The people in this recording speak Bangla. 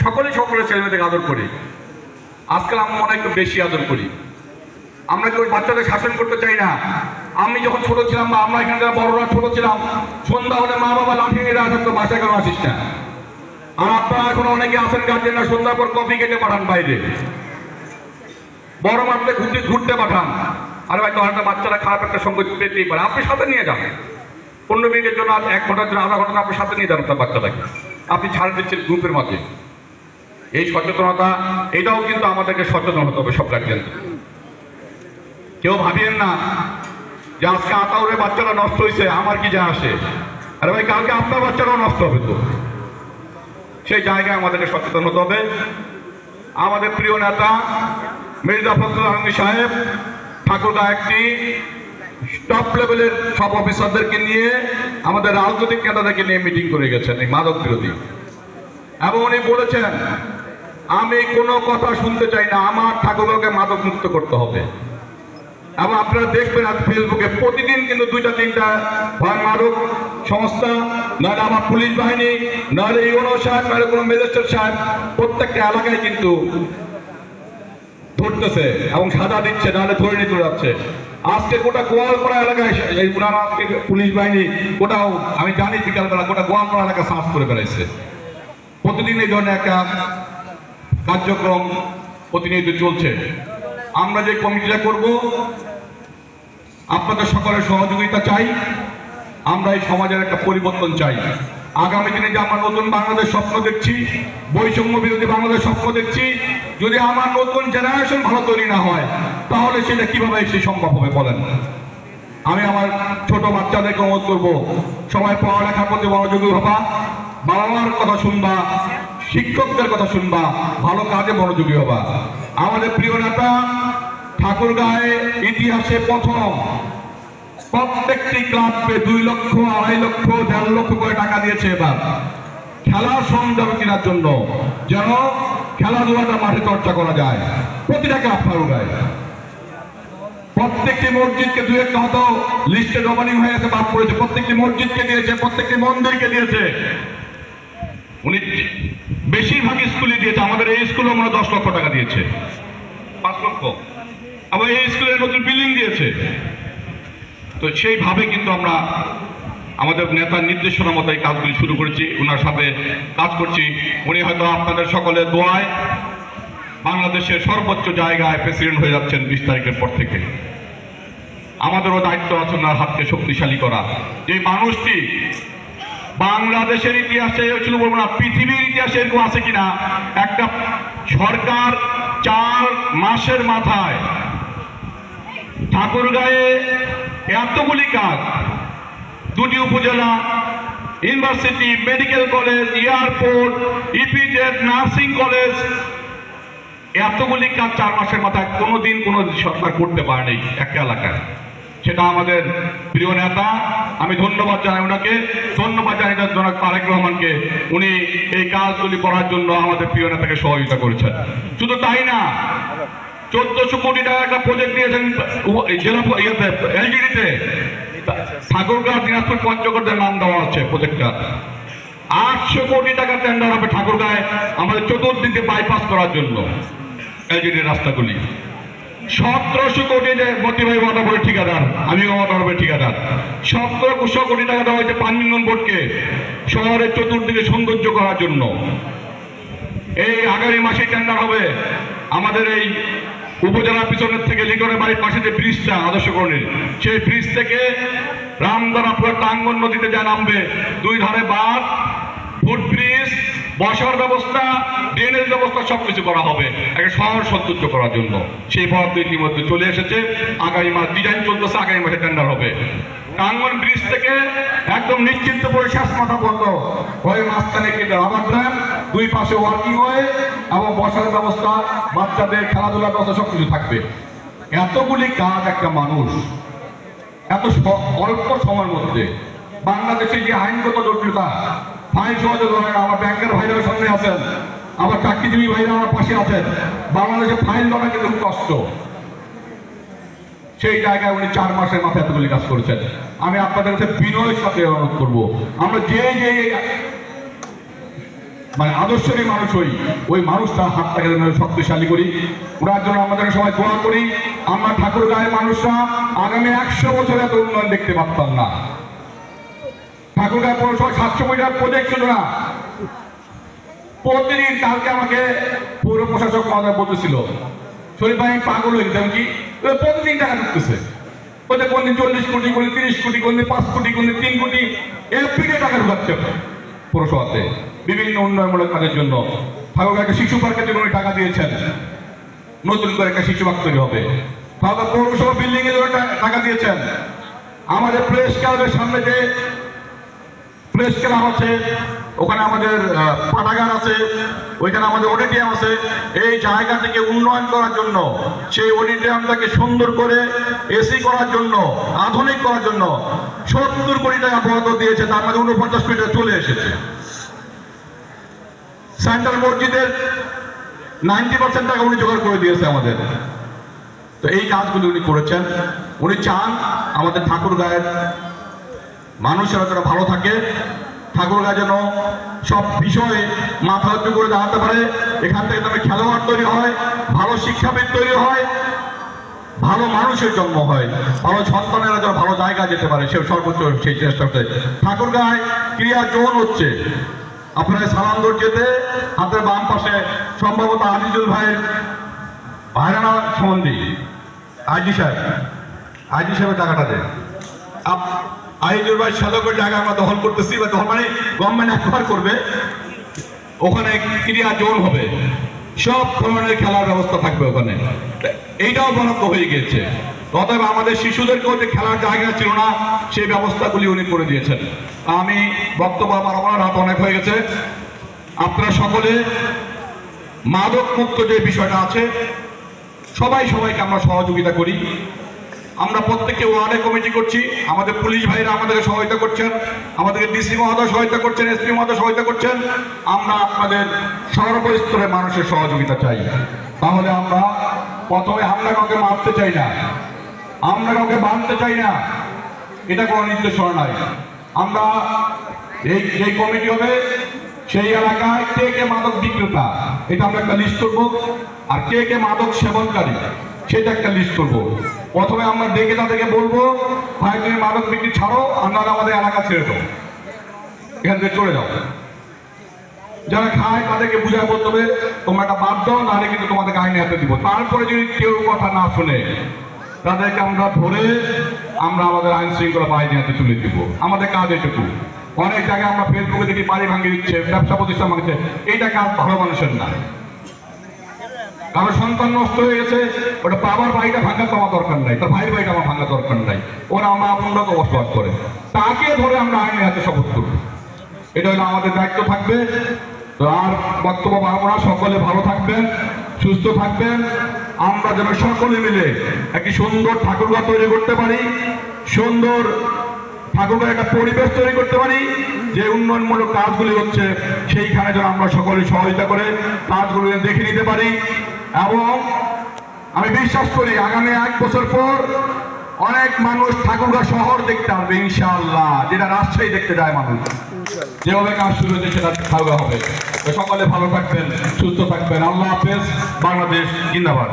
সকলেই সকলের ছেলেমেয়েদেরকে আদর করি। আজকাল আমরা অনেক বেশি আদর করি। আমরা কি ওই বাচ্চাদের শাসন করতে চাই না? আমি যখন ছোট ছিলাম বা আমরা এখানকার বড়রা ছোট ছিলাম, সন্ধ্যা হলে মা বাবা লাঠি নিয়ে আসতো, বাসায় কেন আসিস না? আর আপনারা এখন অনেকে আছেন গার্জেনরা, সন্ধ্যার পর কফি খেতে পাঠান বাইরে, বড় মাত্রে ঘুরতে পাঠান। আরে ভাই, তোমার একটা বাচ্চারা খারাপ একটা সঙ্গ পেতেই পারে, আপনি সাথে নিয়ে যান। 15 মিনিটের জন্য, 1 ঘন্টার জন্য, আধা ঘন্টা আপনি সাথে নিয়ে যান আপনার বাচ্চাটাকে, আপনি ছাড় দিচ্ছেন গ্রুপের মাঝে। এই সচেতনতা, এটাও কিন্তু আমাদেরকে সচেতন হতে হবে সব গার্জেনদের। কেউ ভাবিয়েন না যে আজকে আতাউরে বাচ্চারা নষ্ট হয়েছে, আমার কি যা আসে। আরে ভাই, কালকে আপনার বাচ্চারাও নষ্ট হবে তো। সেই জায়গায় আমাদেরকে সচেতন হতে হবে। আমাদের প্রিয় নেতা মির্জা ফখরুল আলমগীর সাহেব ঠাকুরগাঁ একটি টপ লেভেলের সব অফিসারদেরকে নিয়ে, আমাদের রাজনৈতিক নেতাদেরকে নিয়ে মিটিং করে গেছেন এই মাদক বিরোধী, এবং উনি বলেছেন আমি কোনো কথা শুনতে চাই না, আমার ঠাকুরগাঁওকে মাদক মুক্ত করতে হবে। এবং আপনারা দেখবেন আজ ফেসবুকে প্রতিদিন কিন্তু 2-3টা হয় মাদক সংস্থা, নাহলে আমার পুলিশ বাহিনী, নাহলে ইউনো সাহেব, নাহলে কোনো ম্যাজিস্ট্রেট সাহেব প্রত্যেকটা এলাকায় কিন্তু ধরতেছে এবং সাজা দিচ্ছে, নাহলে ধরে নিয়ে চলে যাচ্ছে। আজকে গোটা গোয়ালপাড়া এলাকায় এই পুলিশ বাহিনী গোটাও, আমি জানি বিকালবেলা গোটা গোয়ালপাড়া এলাকা সার্চ করে বেড়াইছে। প্রতিদিন এই ধরনের একটা কার্যক্রম প্রতিনিয়ত চলছে। আমরা যে কমিটিটা করব, আপনাদের সকলের সহযোগিতা চাই। আমরা এই সমাজের একটা পরিবর্তন চাই। আগামী দিনে যে আমরা নতুন বাংলাদেশ স্বপ্ন দেখছি, বৈষম্য বিরোধী বাংলাদেশ স্বপ্ন দেখছি, যদি আমার নতুন জেনারেশন ভালো তৈরি না হয়, তাহলে সেটা কিভাবে সে সম্ভব হবে বলেন? আমি আমার ছোট বাচ্চাদেরকে অনুরোধ করবো, সবাই পড়ালেখার প্রতি মনোযোগী হবা, বাবা মার কথা শুনবা, শিক্ষকদের কথা শুনবা, ভালো কাজে মনোযোগী হবা। আমাদের প্রিয় নেতা ঠাকুরগাঁয়ে ইতিহাসে প্রথম প্রত্যেকটি ক্লাবকে 2 লক্ষ, 2.5 লক্ষ, 1.5 লক্ষ করে টাকা দিয়েছে এবার খেলার সরঞ্জাম কেনার জন্য, যেন খেলাধুলাটা মাঠে চর্চা করা যায় প্রতিটা ক্লাব ঠাকুরগাঁয়ে। প্রত্যেকটি মসজিদকে 2-1টা হতো লিস্টে জমানিং হয়ে গেছে, বাদ পড়েছে। প্রত্যেকটি মসজিদকে দিয়েছে, প্রত্যেকটি মন্দিরকে দিয়েছে। উনি বেশিরভাগ স্কুলে দিয়েছে। আমাদের এই স্কুলে মনে 10 লক্ষ টাকা দিয়েছে, 5 লক্ষ। আবার এই স্কুলের নতুন বিল্ডিং দিয়েছে। তো সেইভাবে কিন্তু আমরা আমাদের নেতার নির্দেশনা মতো এই কাজগুলি শুরু করেছি, ওনার সাথে কাজ করছি। উনি হয়তো আপনাদের সকলের দোয়ায় বাংলাদেশের সর্বোচ্চ জায়গায় প্রেসিডেন্ট হয়ে যাচ্ছেন 20 তারিখের পর থেকে। আমাদেরও দায়িত্ব আছে ওনার হাতকে শক্তিশালী করা। যে মানুষটি বাংলাদেশের ইতিহাসে ছিল, বলবো না পৃথিবীর ইতিহাসে এরকম আছে কিনা, একটা সরকার 4 মাসের মাথায় ঠাকুরগাঁয়ে এতগুলি কাজ, 2টি উপজেলা, university, medical college, airport, EPZ, nursing college, এতগুলি কাজ 4 মাসের মাথায় কোনোদিন কোনো সরকার করতে পারেনি একটা এলাকায়। সেটা আমাদের প্রিয় নেতা, আমি ধন্যবাদ জানাই ওনাকে, ধন্যবাদ জানাই জনাব তারেক রহমানকে। উনি এই কাজগুলি করার জন্য আমাদের প্রিয় নেতাকে সহযোগিতা করেছেন। শুধু তাই না, 1400 কোটি টাকা একটা প্রজেক্ট দিয়েছেন জেলা এলজিডিতে, ঠাকুরগাঁও, দিনাজপুর, পঞ্চগড়ের নাম দেওয়া আছে প্রজেক্টটা। 800 কোটি টাকা টেন্ডার হবে ঠাকুরগাঁয়ে আমাদের চতুর্দিকে বাইপাস করার জন্য এলজিডির রাস্তাগুলি। 1700 কোটি যে মতিভাই ওয়াটারবোর্ডের ঠিকাদার, আমি ওয়াটারবোর্ডের ঠিকাদার, 1700 কোটি টাকা দেওয়া হয়েছে পানি উন্নয়ন বোর্ডকে শহরের চতুর্দিকে সৌন্দর্য করার জন্য। এই আগামী মাসে টেন্ডার হবে আমাদের এই উপজেলার পিছনের থেকে লিটনের বাড়ির পাশে যে ব্রিজটা আদর্শকরণের, সেই ব্রিজ থেকে রামদানা পুরো টাঙ্গন নদীতে যা নামবে, 2 ধারে বাঁধ, ফুটব্রিজ, বসার ব্যবস্থা, ড্রেনেজ ব্যবস্থা সবকিছু করা হবে একটা শহর সৌন্দর্য করার জন্য। সেই বরাদ্দ ইতিমধ্যে চলে এসেছে, আগামী মাস ডিজাইন চলতেছে, আগামী মাসে টেন্ডার হবে। টাঙ্গন ব্রিজ থেকে একদম নিশ্চিন্ত করে শেষ মাথা বন্ধ হয়ে মাঝখানে কেটে আবার ড্যাম, 2 পাশে ওয়ার্কিং হয়ে এবং বসার ব্যবস্থা, বাচ্চাদের খেলাধুলার ব্যবস্থা সবকিছু থাকবে। এতগুলি কাজ একটা মানুষ এত অল্প সময়ের মধ্যে, বাংলাদেশে যে আইনগত জটিলতা, ফাইন সহজে ধরে, আমার ব্যাংকের ভাইরাও সামনে আছেন, আমার চাকরিজীবী ভাইরা আমার পাশে আছেন, বাংলাদেশে ফাইন ধরা কিন্তু কষ্ট। সেই জায়গায় উনি 4 মাসের মাথায় এতগুলি কাজ করেছেন। আমি আপনাদের কাছে বিনয়ের সাথে অনুরোধ করবো, আমরা যে মানে আদর্শেরই মানুষ ওই মানুষটা হাতটাকে যেন শক্তিশালী করি। ওনার জন্য আমাদের সবাই দোয়া করি। আমরা ঠাকুরগাঁয়ের মানুষরা আগামী 100 বছর এত উন্নয়ন দেখতে পারতাম না। ঠাকুরগাঁও পৌরসভা 700 মিটার প্রজেক্ট ছিল না। প্রতিদিন কালকে আমাকে পৌর প্রশাসক মহোদয় বলতেছিল, শরীফ ভাই পাগল হয়ে গেছে, কি প্রতিদিন টাকা ঢুকতেছে, কোন দিন 40 কোটি, কোন 30 কোটি, কোন 5 কোটি, কোন 3 কোটি, এফপিডে টাকা ঢুকাচ্ছে পৌরসভাতে বিভিন্ন উন্নয়নমূলক কাজের জন্য। ঠাকুরগাঁও একটা শিশু পার্কের জন্য উনি টাকা দিয়েছেন, নতুন করে একটা শিশু পার্ক তৈরি হবে। ঠাকুরগাঁও পৌরসভা বিল্ডিং এর জন্য টাকা দিয়েছেন। আমাদের প্রেস ক্লাবের সামনে যে প্রেস ক্লাব আছে, ওখানে আমাদের পাঠাগার আছে, ওইখানে আমাদের অডিটোরিয়াম আছে। এই জায়গাটাকে উন্নয়ন করার জন্য, সেই অডিটোরিয়ামটাকে সুন্দর করে এসি করার জন্য, আধুনিক করার জন্য 70 কোটি টাকা বরাদ্দ দিয়েছে। তার মধ্যে 49 কোটি টাকা চলে এসেছে। সেন্ট্রাল মসজিদের 90% টাকা উনি জোগাড় করে দিয়েছে আমাদের। তো এই কাজগুলি উনি করেছেন। উনি চান আমাদের ঠাকুরগাঁয়ের মানুষেরা যেন ভালো থাকে, ঠাকুরগাঁও যেন সব বিষয়ে মাথা উঁচু করে দাঁড়াতে পারে। এখান থেকে যেন খেলোয়াড় তৈরি হয়, ভালো শিক্ষাবিদ তৈরি হয়, ভালো মানুষের জন্ম হয়, ভালো সন্তানেরা যেন ভালো জায়গায় যেতে পারে, সে সর্বোচ্চ সেই চেষ্টা করতে। ঠাকুরগাঁয় ক্রিয়া জোন হচ্ছে, আপনার সালান্দর যেতে হাতের বাম পাশে সম্ভবত আজিজুল ভাইয়ের ভাইরানা সম্বন্ধী আইজি সাহেবের জায়গাটা দেয়। আজিজুল ভাই সাধকের জায়গা আমরা দখল করতেছি, বা দখল মানে গভর্নমেন্ট একবার করবে, ওখানে ক্রিয়া জোন হবে, সব ধরনের খেলার ব্যবস্থা থাকবে ওখানে। এইটাও বরাদ্দ হয়ে গিয়েছে। অতএব আমাদের শিশুদেরকেও যে খেলার জায়গা ছিল না, সেই ব্যবস্থাগুলি উনি করে দিয়েছেন। আমি বক্তব্য আমার রাত অনেক হয়ে গেছে। আপনারা সকলে মাদক মুক্ত যে বিষয়টা আছে, সবাইকে আমরা সহযোগিতা করি। আমরা প্রত্যেকে ওয়ার্ডে কমিটি করছি, আমাদের পুলিশ ভাইরা আমাদেরকে সহায়তা করছেন, আমাদেরকে ডিসি মহোদয় সহায়তা করছেন, এসপি মহোদয় সহায়তা করছেন। আমরা আপনাদের সর্বস্তরের মানুষের সহযোগিতা চাই। তাহলে আমরা প্রথমে আমরা কাউকে মারতে চাই না, আমরা কাউকে বাঁধতে চাই না, এটা কোনো নির্দেশনা নাই। আমরা এই কমিটি হবে, সেই এলাকায় কে কে মাদক বিক্রেতা এটা আমরা একটা লিস্ট করবো, আর কে কে মাদক সেবনকারী সেটা একটা লিস্ট করবো। প্রথমে আমরা ডেকে তাদেরকে বলবো, ভাই তুমি মাদক বিক্রি ছাড়ো, আমরা আমাদের এলাকা ছেড়ে দেবো, এখান থেকে চলে যাও। যারা খায় তাদেরকে বুঝায় বলতে হবে তোমরা একটা বাদ দাও, নাহলে কিন্তু তোমাদেরকে আইনে হাতে দিব। তারপরে যদি কেউ কথা না শুনে, তাদেরকে আমরা ধরে আমরা আমাদের আইন শৃঙ্খলা বাহিনীর হাতে তুলে দিব। আমাদের কাজ এটুকু। অনেক জায়গায় আমরা ফেসবুকে দেখি বাড়ি ভাঙিয়ে দিচ্ছে, ব্যবসা প্রতিষ্ঠান ভাঙছে, এইটা কাজ ভালো মানুষের না। কারো সন্তান নষ্ট হয়ে গেছে, ওটা বাবার বাড়িটা ভাঙা তো আমার দরকার নাই, তার ভাইয়ের বাড়িটা আমার ভাঙা দরকার নাই, ওরা আমার আপনরাকে বসবাস করে, তাকে ধরে আমরা আইনের হাতে শপথ করব। এটা হলো আমাদের দায়িত্ব থাকবে। তো আর বক্তব্য বাড়াবো না, সকলে ভালো থাকবেন, সুস্থ থাকবেন। আমরা যেন সকলে মিলে একটি সুন্দর ঠাকুরগাঁও তৈরি করতে পারি, সুন্দর ঠাকুরগাঁও একটা পরিবেশ তৈরি করতে পারি, যে উন্নয়নমূলক কাজগুলি হচ্ছে সেইখানে যেন আমরা সকলে সহযোগিতা করে কাজগুলি দেখে নিতে পারি। এবং আমি বিশ্বাস করি আগামী 1 বছর পর অনেক মানুষ ঠাকুরগাঁও শহর দেখতে আসবে ইনশাআল্লাহ, যেটা রাজশাহী দেখতে যায় মানুষ। যেভাবে কাজ শুরু হয়েছে সেটা ঠাকুরগাঁও হবে। তো সকলে ভালো থাকবেন, সুস্থ থাকবেন। আল্লাহ হাফেজ। বাংলাদেশ জিন্দাবাদ।